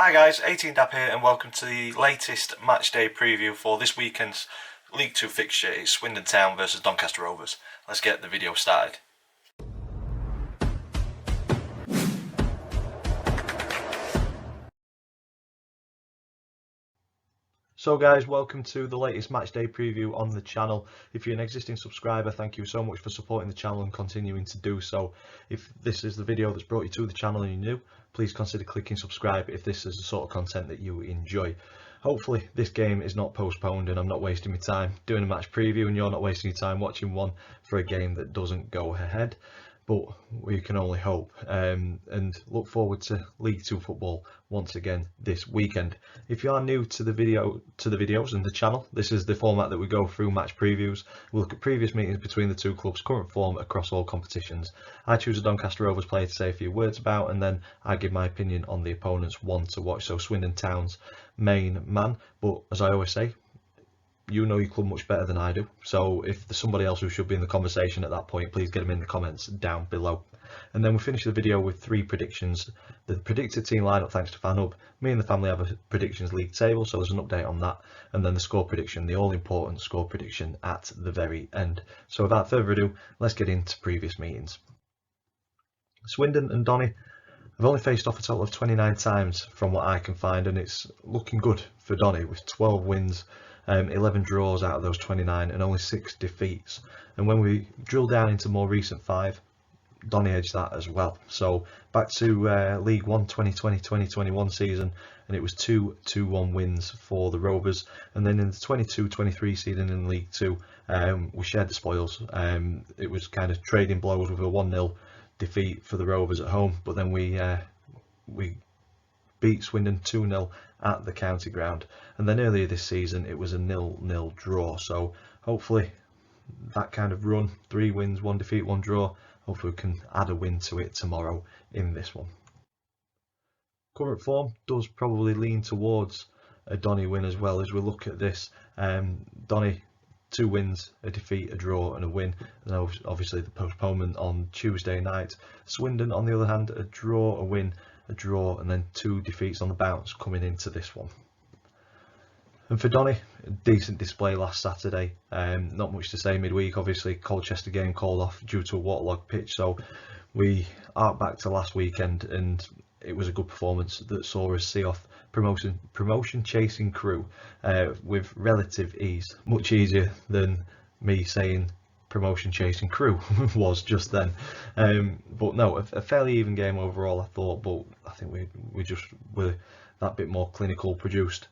Hi guys, 18Dap here and welcome to the latest match day preview for this weekend's League 2 fixture. It's Swindon Town versus Doncaster Rovers. Let's get the video started. So guys, welcome to the latest match day preview on the channel. If you're an existing subscriber, thank you so much for supporting the channel and continuing to do so. If this is the video that's brought you to the channel and you're new, please consider clicking subscribe if this is the sort of content that you enjoy. Hopefully this game is not postponed and I'm not wasting my time doing a match preview and you're not wasting your time watching one for a game that doesn't go ahead. But we can only hope and look forward to League 2 football once again this weekend. If you are new to the videos and the channel, this is the format that we go through match previews. We look at previous meetings between the two clubs, current form across all competitions. I choose a Doncaster Rovers player to say a few words about, and then I give my opinion on the opponent's one to watch. So Swindon Town's main man. But as I always say, you know your club much better than I do, so if there's somebody else who should be in the conversation at that point, please get them in the comments down below. And then we finish the video with three predictions: the predicted team lineup thanks to FanHub, me and the family have a predictions league table, so there's an update on that, and then the score prediction, the all important score prediction at the very end. So without further ado, let's get into previous meetings. Swindon and Donny have only faced off a total of 29 times from what I can find, and it's looking good for Donny with 12 wins, 11 draws out of those 29 and only 6 defeats. And when we drill down into more recent 5, Donny edged that as well. So back to League 1 2020-2021 season, and it was 2-1 wins for the Rovers. And then in the 22-23 season in League 2, we shared the spoils. It was kind of trading blows with a 1-0 defeat for the Rovers at home, but then we beat Swindon 2-0 at the county ground, and then earlier this season it was a 0-0 draw. So hopefully that kind of run, 3 wins, 1 defeat, 1 draw, hopefully we can add a win to it tomorrow in this one. Current form does probably lean towards a Donny win as well as we look at this. Donny 2 wins, a defeat, a draw and a win, and obviously the postponement on Tuesday night. Swindon on the other hand, a draw, a win, a draw and then 2 defeats on the bounce coming into this one. And for Donny, a decent display last Saturday. Not much to say midweek. Obviously Colchester game called off due to a waterlogged pitch, so we are back to last weekend and it was a good performance that saw us see off promotion chasing Crewe with relative ease. Much easier than me saying promotion chasing Crewe was just then. But no, a fairly even game overall I thought, but I think we just were that bit more clinical, produced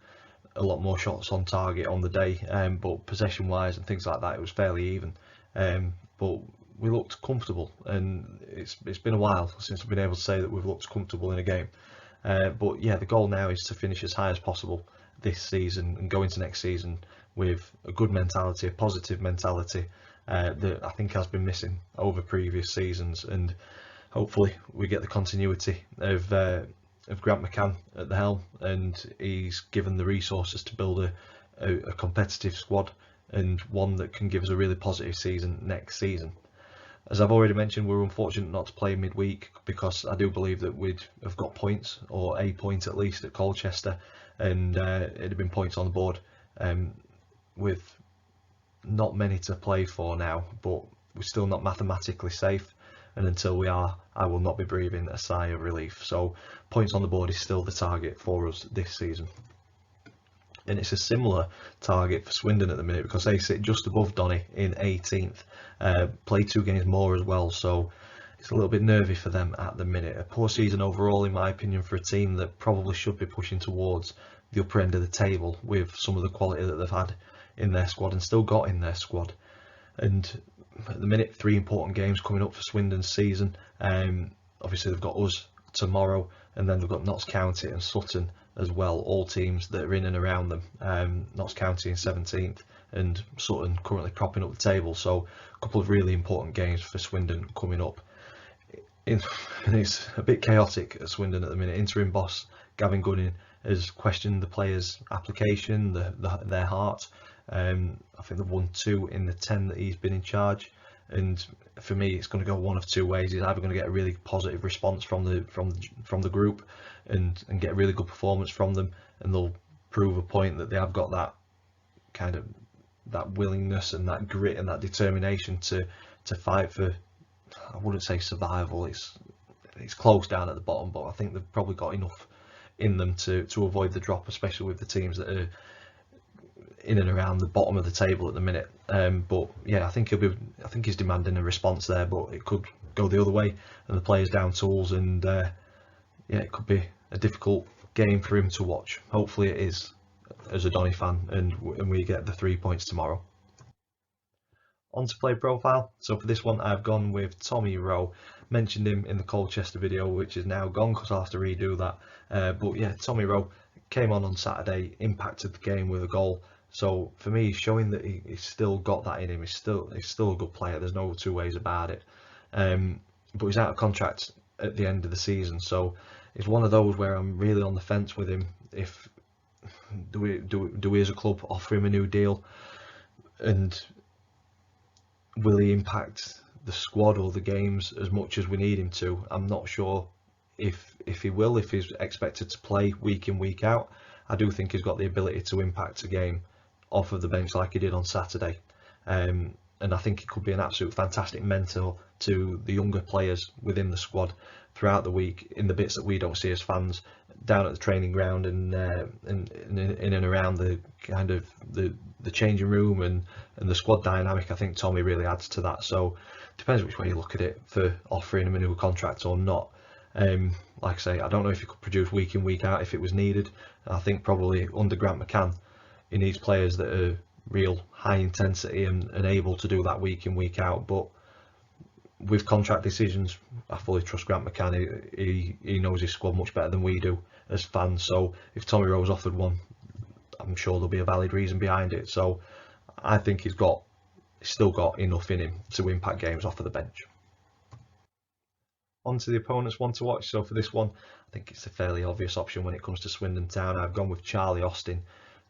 a lot more shots on target on the day, but possession wise and things like that it was fairly even, but we looked comfortable, and it's been a while since we've been able to say that we've looked comfortable in a game. But yeah, the goal now is to finish as high as possible this season and go into next season with a good mentality, a positive mentality that I think has been missing over previous seasons, and hopefully we get the continuity of Grant McCann at the helm, and he's given the resources to build a competitive squad and one that can give us a really positive season next season. As I've already mentioned, we're unfortunate not to play midweek because I do believe that we'd have got points, or a point at least, at Colchester, and it'd have been points on the board with not many to play for now, but we're still not mathematically safe, and until we are, I will not be breathing a sigh of relief. So points on the board is still the target for us this season, and it's a similar target for Swindon at the minute because they sit just above Donny in 18th, play 2 games more as well, so it's a little bit nervy for them at the minute. A poor season overall in my opinion for a team that probably should be pushing towards the upper end of the table with some of the quality that they've had in their squad and still got in their squad. And at the minute, 3 important games coming up for Swindon's season. Obviously they've got us tomorrow, and then they've got Notts County and Sutton as well, all teams that are in and around them. Notts County in 17th and Sutton currently propping up the table, so a couple of really important games for Swindon coming up. And it's a bit chaotic at Swindon at the minute. Interim boss Gavin Gunning has questioned the players' application, their heart. I think they've won 2 in the 10 that he's been in charge, and for me it's going to go one of two ways. He's either going to get a really positive response from the group and get a really good performance from them, and they'll prove a point that they have got that kind of that willingness and that grit and that determination to fight for, I wouldn't say survival, it's close down at the bottom, but I think they've probably got enough in them to avoid the drop, especially with the teams that are in and around the bottom of the table at the minute. But yeah, I think he's demanding a response there, but it could go the other way and the players down tools, and yeah, it could be a difficult game for him to watch. Hopefully it is, as a Donny fan, and we get the 3 points tomorrow. On to play profile. So for this one I've gone with Tommy Rowe. Mentioned him in the Colchester video, which is now gone because I'll have to redo that. But yeah, Tommy Rowe came on Saturday, impacted the game with a goal. So for me, showing that he's still got that in him. He's still a good player. There's no two ways about it. But he's out of contract at the end of the season, so it's one of those where I'm really on the fence with him. If do we as a club offer him a new deal, and will he impact the squad or the games as much as we need him to? I'm not sure if he will, if he's expected to play week in, week out. I do think he's got the ability to impact a game off of the bench like he did on Saturday. And I think it could be an absolute fantastic mentor to the younger players within the squad throughout the week, in the bits that we don't see as fans, down at the training ground and in and around the kind of the changing room and the squad dynamic. I think Tommy really adds to that. So depends which way you look at it for offering him a new contract or not. Like I say, I don't know if he could produce week in, week out if it was needed. I think probably under Grant McCann, he needs players that are real high intensity and able to do that week in, week out. But with contract decisions, I fully trust Grant McCann. He knows his squad much better than we do as fans. So if Tommy Rowe's offered one, I'm sure there'll be a valid reason behind it. So I think he's still got enough in him to impact games off of the bench. On to the opponents one to watch. So for this one, I think it's a fairly obvious option when it comes to Swindon Town. I've gone with Charlie Austin,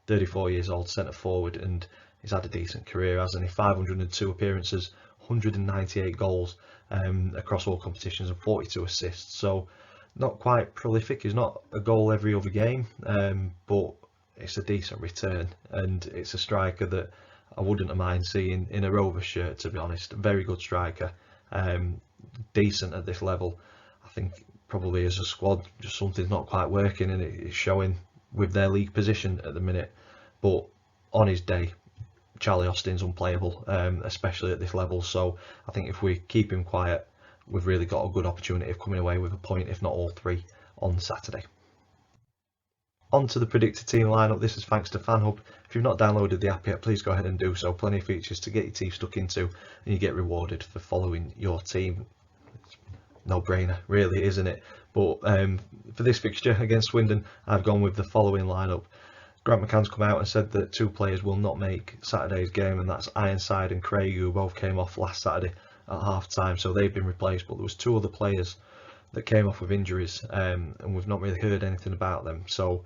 34 years old, centre forward, and he's had a decent career, hasn't he? 502 appearances, 198 goals across all competitions, and 42 assists. So not quite prolific. He's not a goal every other game, but it's a decent return, and it's a striker that I wouldn't mind seeing in a Rovers shirt, to be honest. Very good striker, decent at this level. I think probably as a squad, just something's not quite working, and it's showing with their league position at the minute. But on his day, Charlie Austin's unplayable, especially at this level. So I think if we keep him quiet, we've really got a good opportunity of coming away with a point, if not all three, on Saturday. On to the predicted team lineup. This is thanks to FanHub. If you've not downloaded the app yet, please go ahead and do so. Plenty of features to get your teeth stuck into, and you get rewarded for following your team. No brainer, really, isn't it? But for this fixture against Swindon, I've gone with the following lineup. Grant McCann's come out and said that two players will not make Saturday's game, and that's Ironside and Craig, who both came off last Saturday at half time, so they've been replaced. But there was two other players that came off with injuries, and we've not really heard anything about them. So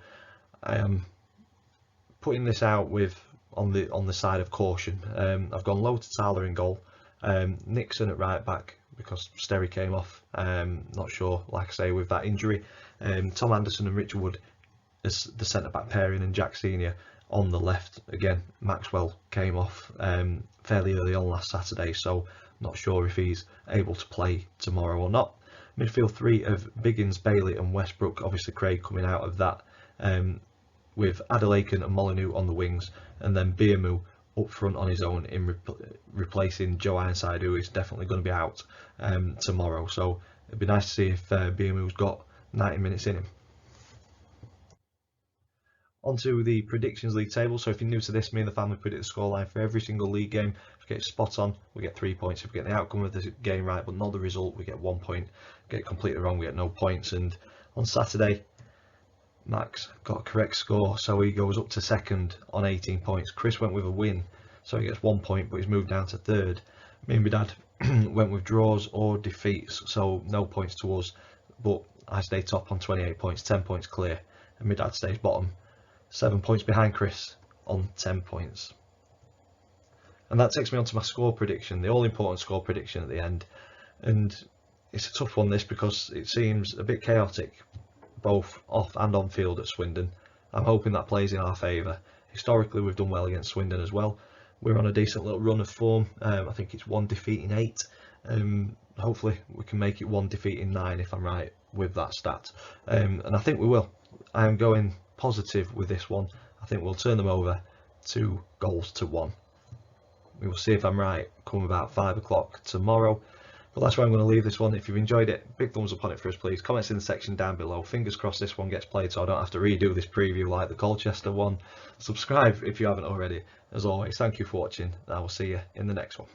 I am putting this out with on the side of caution. I've gone low to Tyler in goal, Nixon at right back because Sterry came off. Not sure, like I say, with that injury. Tom Anderson and Richard Wood as the centre back pairing, and Jack Senior on the left. Again, Maxwell came off fairly early on last Saturday, so not sure if he's able to play tomorrow or not. Midfield three of Biggins, Bailey and Westbrook. Obviously Craig coming out of that, with Adelaken and Molyneux on the wings, and then Biamu up front on his own in replacing Joe Ironside, who is definitely going to be out tomorrow. So it'd be nice to see if Biamu's got 90 minutes in him. Onto the predictions league table. So if you're new to this, me and the family predict the scoreline for every single league game. If we get spot on, we get 3 points. If we get the outcome of the game right but not the result, we get 1 point. Get it completely wrong, we get no points. And on Saturday, Max got a correct score, so he goes up to second on 18 points. Chris went with a win, so he gets 1 point, but he's moved down to third. Me and my dad went with draws or defeats, so no points to us, but I stay top on 28 points, 10 points clear, and my dad stays bottom, 7 points behind Chris on 10 points. And that takes me on to my score prediction, the all-important score prediction at the end. And it's a tough one, this, because it seems a bit chaotic, both off and on field at Swindon. I'm hoping that plays in our favour. Historically, we've done well against Swindon as well. We're on a decent little run of form. I think it's 1 defeat in 8. Hopefully we can make it 1 defeat in 9 if I'm right with that stat. And I think we will. I am going positive with this one. I think we'll turn them over 2-1. We will see if I'm right come about 5 o'clock tomorrow. But that's where I'm going to leave this one. If you've enjoyed it, big thumbs up on it for us, please. Comments in the section down below. Fingers crossed this one gets played so I don't have to redo this preview like the Colchester one. Subscribe if you haven't already. As always, thank you for watching, and I will see you in the next one.